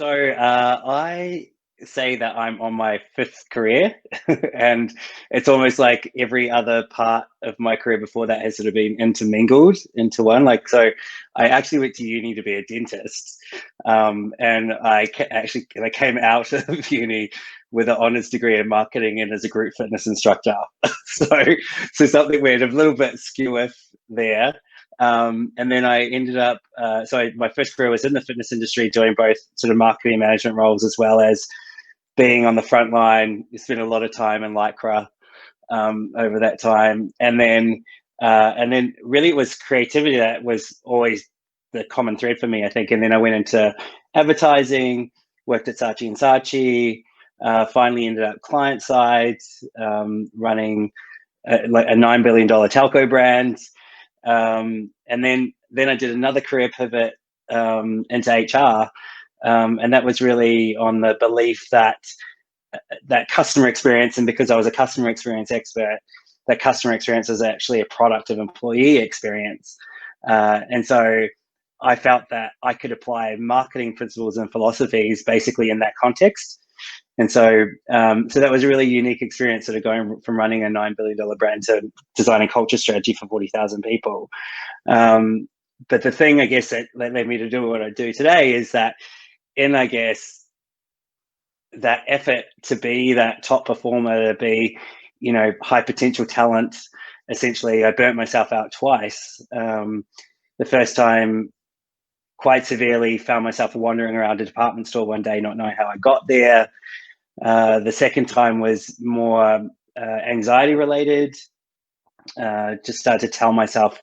I say that I'm on my fifth career, and it's almost like every other part of my career before that has sort of been intermingled into one. Like, so I actually went to uni to be a dentist, and I came out of uni with an honors degree in marketing and as a group fitness instructor. so, so something weird, a little bit skew there. And then I ended up, my first career was in the fitness industry, doing both sort of marketing management roles as well as being on the front line. You spent a lot of time in Lycra over that time. And then really it was creativity that was always the common thread for me, I think. And then I went into advertising, worked at Saatchi and Saatchi, finally ended up client side, running like a $9 billion telco brand. And then I did another career pivot into HR, and that was really on the belief that customer experience, and because I was a customer experience expert, that customer experience is actually a product of employee experience. And so I felt that I could apply marketing principles and philosophies basically in that context. And so that was a really unique experience, sort of going from running a $9 billion brand to designing culture strategy for 40,000 people. But the thing, I guess, that led me to do what I do today is that I guess, that effort to be that top performer, to be, high potential talent, essentially, I burnt myself out twice. The first time, quite severely, found myself wandering around a department store one day, not knowing how I got there. The second time was more anxiety related. Just started to tell myself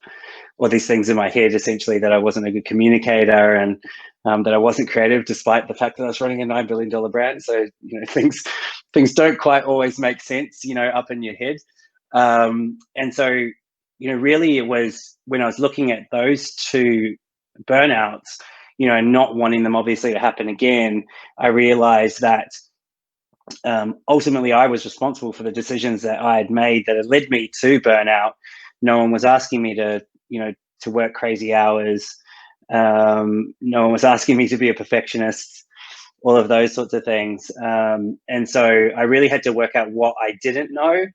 all these things in my head, essentially, that I wasn't a good communicator and that I wasn't creative, despite the fact that I was running a $9 billion brand. So, things don't quite always make sense, up in your head. And so, really it was when I was looking at those two burnouts, and not wanting them obviously to happen again, I realized that ultimately I was responsible for the decisions that I had made that had led me to burnout. No one was asking me to, to work crazy hours. No one was asking me to be a perfectionist, all of those sorts of things. And so I really had to work out what I didn't know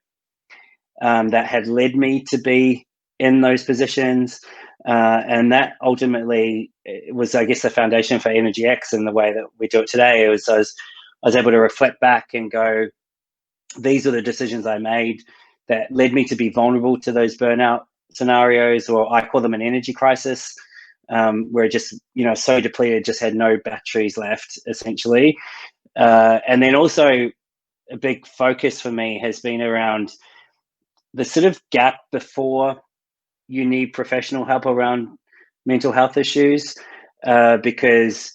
that had led me to be in those positions. And that ultimately was, I guess, the foundation for Energy X and the way that we do it today. I was able to reflect back and go, these are the decisions I made that led me to be vulnerable to those burnout scenarios, or I call them an energy crisis, where just, so depleted, just had no batteries left, essentially. And then also a big focus for me has been around the sort of gap before you need professional help around mental health issues, because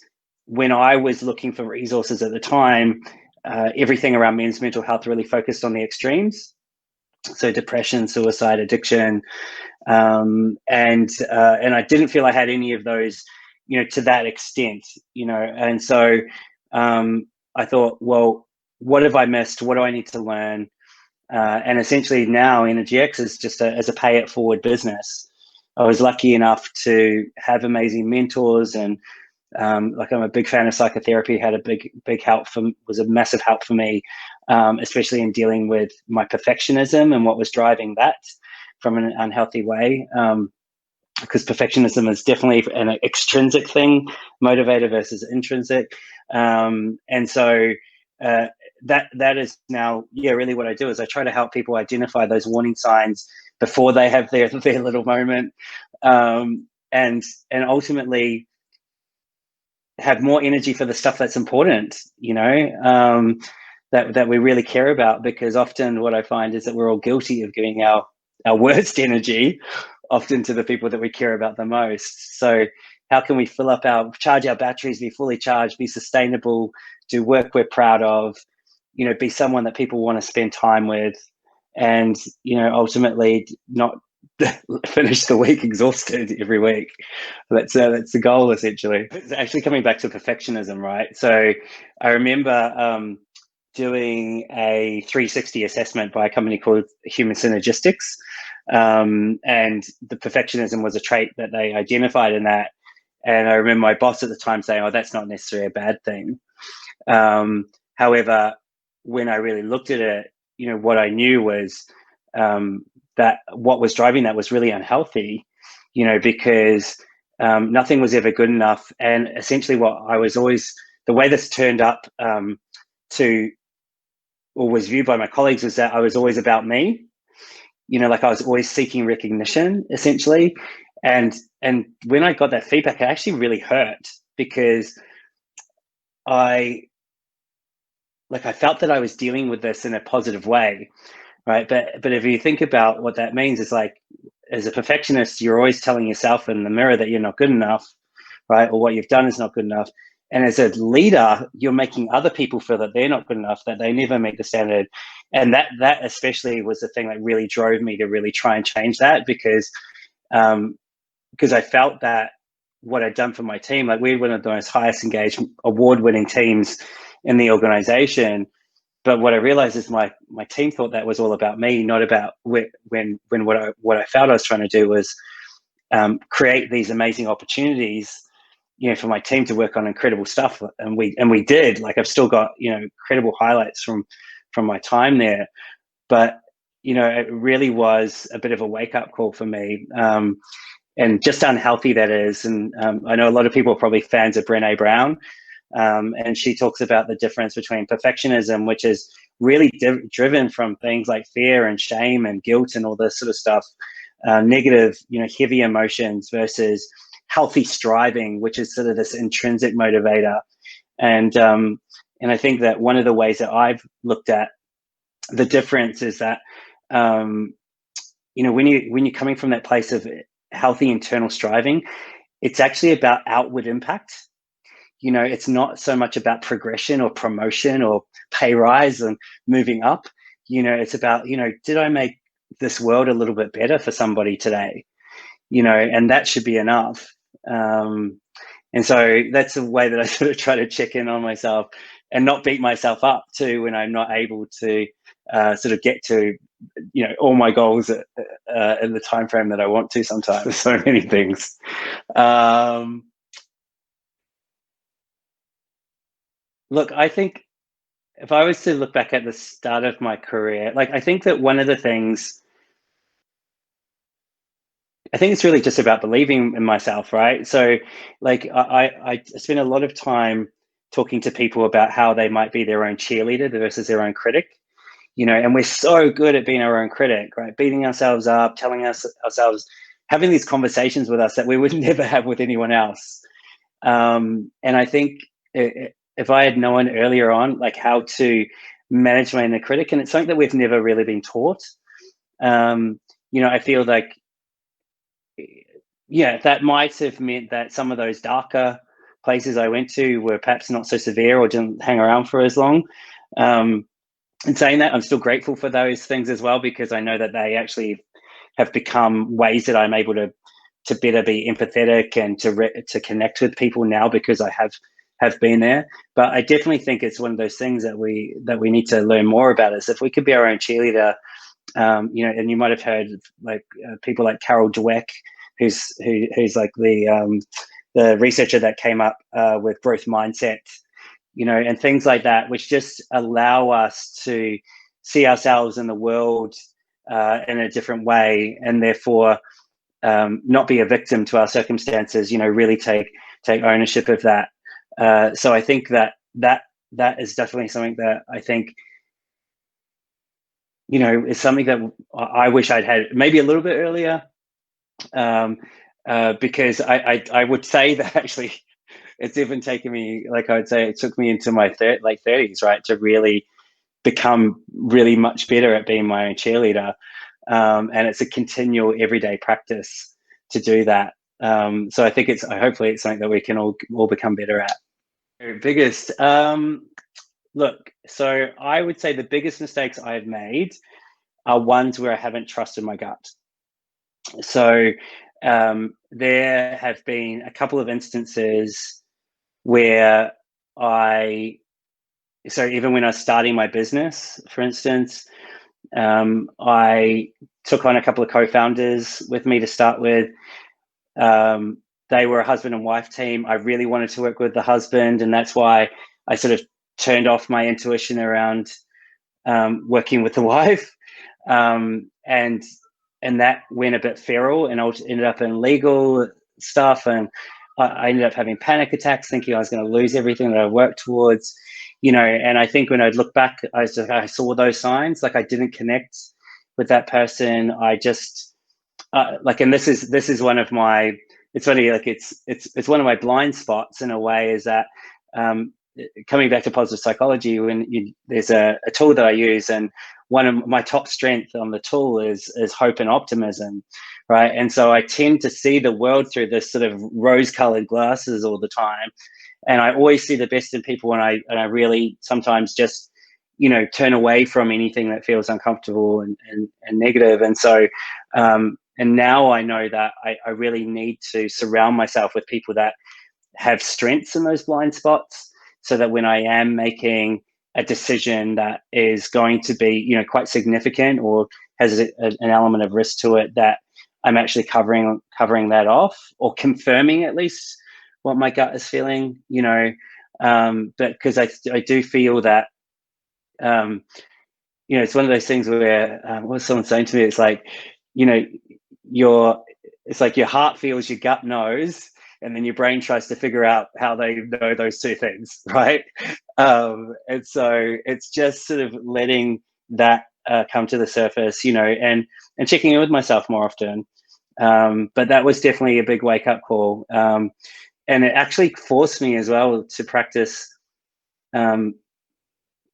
when I was looking for resources at the time, everything around men's mental health really focused on the extremes. So depression, suicide, addiction. And I didn't feel I had any of those, to that extent, and so I thought, well, what have I missed? What do I need to learn? And essentially now Energy X is just as a pay it forward business. I was lucky enough to have amazing mentors, and like, I'm a big fan of psychotherapy. Had a big help was a massive help for me, especially in dealing with my perfectionism and what was driving that from an unhealthy way. Because perfectionism is definitely an extrinsic thing, motivator versus intrinsic. And so that is now, really what I do is I try to help people identify those warning signs before they have their little moment, and ultimately have more energy for the stuff that's important, that we really care about. Because often what I find is that we're all guilty of giving our worst energy often to the people that we care about the most. So how can we charge our batteries, be fully charged, be sustainable, do work we're proud of, be someone that people want to spend time with, and, ultimately not finish the week exhausted every week. That's the goal, essentially. It's actually coming back to perfectionism, right? So I remember doing a 360 assessment by a company called Human Synergistics, and the perfectionism was a trait that they identified in that. And I remember my boss at the time saying, "Oh, that's not necessarily a bad thing." However, when I really looked at it, what I knew was that what was driving that was really unhealthy, because nothing was ever good enough. And essentially what I was always, the way this turned up to, or was viewed by my colleagues, was that I was always about me, like I was always seeking recognition, essentially. And when I got that feedback, it actually really hurt, because I felt that I was dealing with this in a positive way, right? But if you think about what that means, it's like, as a perfectionist, you're always telling yourself in the mirror that you're not good enough, right? Or what you've done is not good enough. And as a leader, you're making other people feel that they're not good enough, that they never meet the standard. And that especially was the thing that really drove me to really try and change that, because I felt that what I'd done for my team, like we were one of the most highest engaged, award-winning teams in the organization. But what I realized is my team thought that was all about me, not about when what I felt I was trying to do was create these amazing opportunities, for my team to work on incredible stuff. And we did. Like, I've still got, incredible highlights from my time there. But, it really was a bit of a wake-up call for me. And just unhealthy that is. And I know a lot of people are probably fans of Brené Brown. And she talks about the difference between perfectionism, which is really driven from things like fear and shame and guilt and all this sort of stuff, negative, heavy emotions, versus healthy striving, which is sort of this intrinsic motivator. And I think that one of the ways that I've looked at the difference is that when you're coming from that place of healthy internal striving, it's actually about outward impact. It's not so much about progression or promotion or pay rise and moving up. It's about, did I make this world a little bit better for somebody today? And that should be enough. And so that's a way that I sort of try to check in on myself and not beat myself up too when I'm not able to sort of get to, all my goals in the time frame that I want to. Sometimes there's so many things. Look, I think if I was to look back at the start of my career, I think that one of the things, I think it's really just about believing in myself, right? So I spend a lot of time talking to people about how they might be their own cheerleader versus their own critic, and we're so good at being our own critic, right? Beating ourselves up, telling ourselves, having these conversations with us that we would never have with anyone else. And I think if I had known earlier on, how to manage my inner critic, and it's something that we've never really been taught. I feel like, that might have meant that some of those darker places I went to were perhaps not so severe or didn't hang around for as long. In saying that, I'm still grateful for those things as well, because I know that they actually have become ways that I'm able to better be empathetic and to connect with people now, because I have been there. But I definitely think it's one of those things that we need to learn more about, is if we could be our own cheerleader. And you might have heard people like Carol Dweck, who's like the researcher that came up with growth mindset, and things like that, which just allow us to see ourselves in the world in a different way, and therefore not be a victim to our circumstances. Really take ownership of that. So I think that is definitely something that I think, is something that I wish I'd had maybe a little bit earlier, because I would say that actually it's even taken me, I would say it took me into my late 30s, right, to really become really much better at being my own cheerleader. And it's a continual everyday practice to do that. So I think hopefully it's something that we can all become better at. Biggest, look, so I would say the biggest mistakes I've made are ones where I haven't trusted my gut. So there have been a couple of instances where so even when I was starting my business, for instance, I took on a couple of co-founders with me to start with. they were a husband and wife team. I really wanted to work with the husband, and that's why I sort of turned off my intuition around working with the wife, and that went a bit feral, and I ended up in legal stuff, and I ended up having panic attacks, thinking I was going to lose everything that I worked towards, And I think when I look back, I saw those signs. Like, I didn't connect with that person. I just and this is one of my. It's funny, like it's one of my blind spots in a way. Is that coming back to positive psychology, when there's a tool that I use, and one of my top strength on the tool is hope and optimism, right? And so I tend to see the world through this sort of rose-colored glasses all the time, and I always see the best in people, and I really sometimes just turn away from anything that feels uncomfortable and negative. And so and now I know that I really need to surround myself with people that have strengths in those blind spots, so that when I am making a decision that is going to be, quite significant or has an element of risk to it, that I'm actually covering that off, or confirming at least what my gut is feeling, but because I do feel that, it's one of those things where, what was someone saying to me? It's like, it's like your heart feels, your gut knows, and then your brain tries to figure out how they know those two things, right? And so it's just sort of letting that come to the surface, and checking in with myself more often. But that was definitely a big wake up call, and it actually forced me as well to practice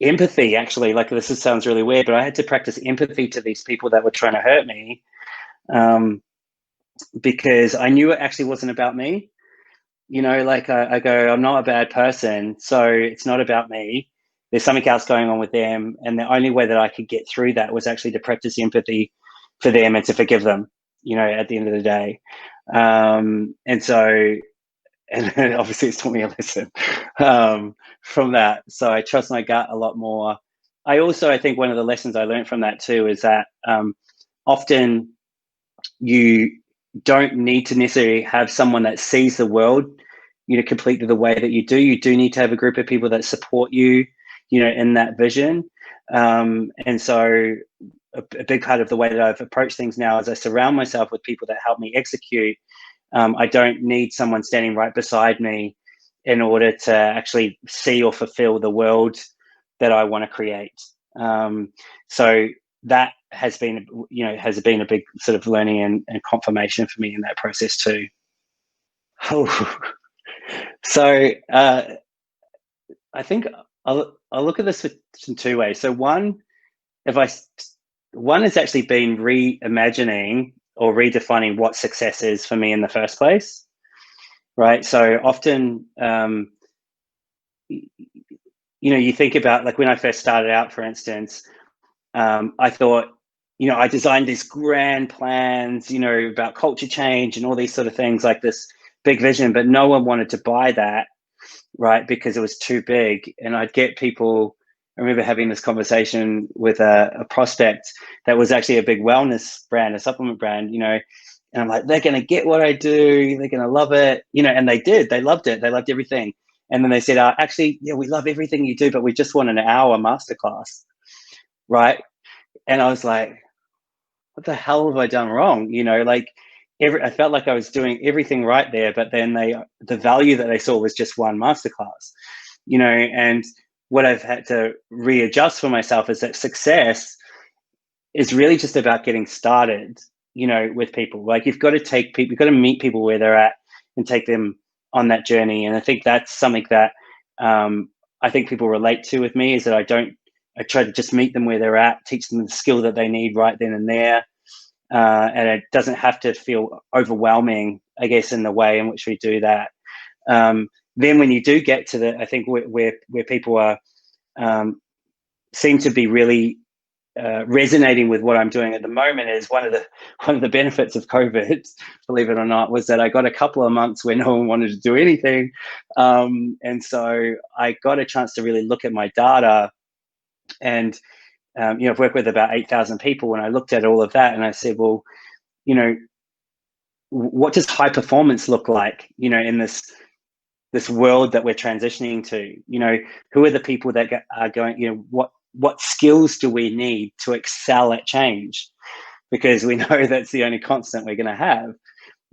empathy. Actually, like, sounds really weird, but I had to practice empathy to these people that were trying to hurt me, because I knew it actually wasn't about me. Like, I go, I'm not a bad person, so it's not about me. There's something else going on with them, and the only way that I could get through that was actually to practice empathy for them and to forgive them, at the end of the day. And so, and obviously it's taught me a lesson from that. So I trust my gut a lot more. I think one of the lessons I learned from that too is that often you don't need to necessarily have someone that sees the world, completely the way that you do. You do need to have a group of people that support you, in that vision. And so a big part of the way that I've approached things now is I surround myself with people that help me execute. I don't need someone standing right beside me in order to actually see or fulfill the world that I want to create. So that has been a big sort of learning and confirmation for me in that process too. Oh. So I think I'll look at this in two ways. So one has actually been reimagining or redefining what success is for me in the first place, right? So often, you think about, like, when I first started out, for instance, I thought, I designed these grand plans, about culture change and all these sort of things, like this big vision, but no one wanted to buy that, right? Because it was too big. And I'd get people. I remember having this conversation with a prospect that was actually a big wellness brand, a supplement brand, and I'm like, they're going to get what I do. They're going to love it, and they did. They loved it. They loved everything. And then they said, actually, yeah, we love everything you do, but we just want an hour masterclass, right? And I was like, what the hell have I done wrong? Like, I felt like I was doing everything right there, but then the value that they saw was just one masterclass, and what I've had to readjust for myself is that success is really just about getting started, with people. Like, you've got to meet people where they're at and take them on that journey. And I think that's something that I think people relate to with me, is that I try to just meet them where they're at, teach them the skill that they need right then and there. And it doesn't have to feel overwhelming, I guess, in the way in which we do that. Then when you do get to I think where people are, seem to be really resonating with what I'm doing at the moment, is one of the benefits of COVID, believe it or not, was that I got a couple of months where no one wanted to do anything. And so I got a chance to really look at my data, and I've worked with about 8,000 people, and I looked at all of that and I said, well, what does high performance look like, in this world that we're transitioning to? Who are the people that are going, what skills do we need to excel at change? Because we know that's the only constant we're going to have.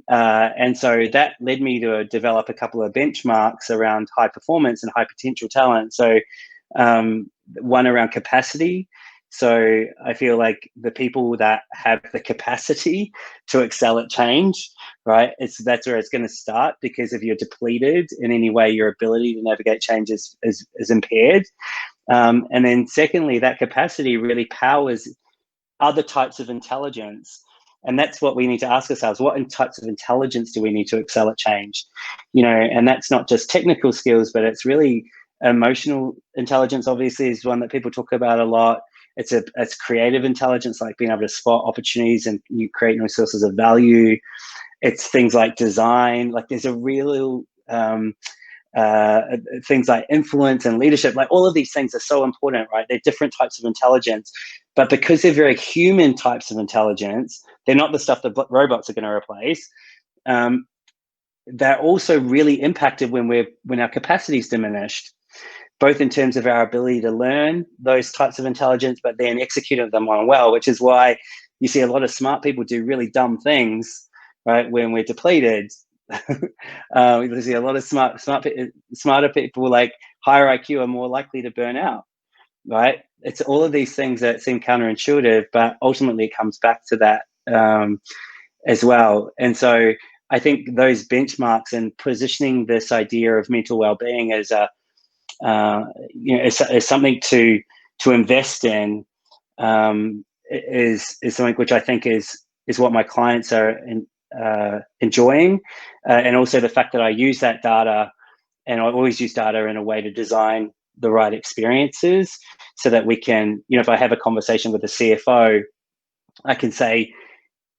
And so that led me to develop a couple of benchmarks around high performance and high potential talent. So one around capacity. So I feel like the people that have the capacity to excel at change, right? That's where it's going to start, because if you're depleted in any way, your ability to navigate change is impaired. And then secondly, that capacity really powers other types of intelligence. And that's what we need to ask ourselves. What types of intelligence do we need to excel at change? And that's not just technical skills, but it's really emotional intelligence, obviously, is one that people talk about a lot. It's creative intelligence, like being able to spot opportunities and you create new sources of value. It's things like design. Like there's a real things like influence and leadership, like all of these things are so important, right? They're different types of intelligence, but because they're very human types of intelligence, they're not the stuff that robots are going to replace. They're also really impacted when our capacity is diminished, both in terms of our ability to learn those types of intelligence, but then execute them on well, which is why you see a lot of smart people do really dumb things, right? When we're depleted. You see a lot of smarter people, like higher IQ, are more likely to burn out, right? It's all of these things that seem counterintuitive, but ultimately it comes back to that as well. And so I think those benchmarks and positioning this idea of mental well-being as is something to invest in, is something which I think is what my clients are enjoying, and also the fact that I use that data, and I always use data in a way to design the right experiences, so that we can, if I have a conversation with a CFO, I can say,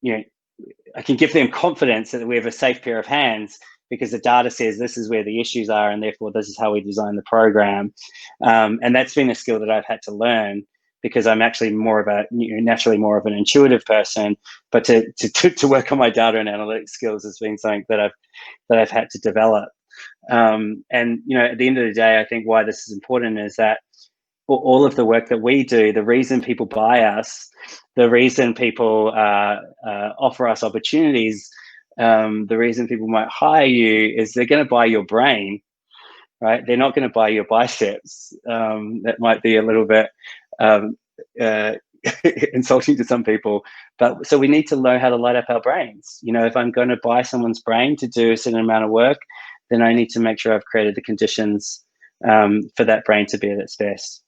I can give them confidence that we have a safe pair of hands, because the data says this is where the issues are, and therefore this is how we design the program. And that's been a skill that I've had to learn, because I'm actually naturally more of an intuitive person, but to work on my data and analytics skills has been something that I've had to develop. And at the end of the day, I think why this is important is that all of the work that we do, the reason people buy us, the reason people offer us opportunities, the reason people might hire you, is they're going to buy your brain, right? They're not going to buy your biceps. That might be a little bit insulting to some people, but so we need to learn how to light up our brains. If I'm going to buy someone's brain to do a certain amount of work, then I need to make sure I've created the conditions for that brain to be at its best.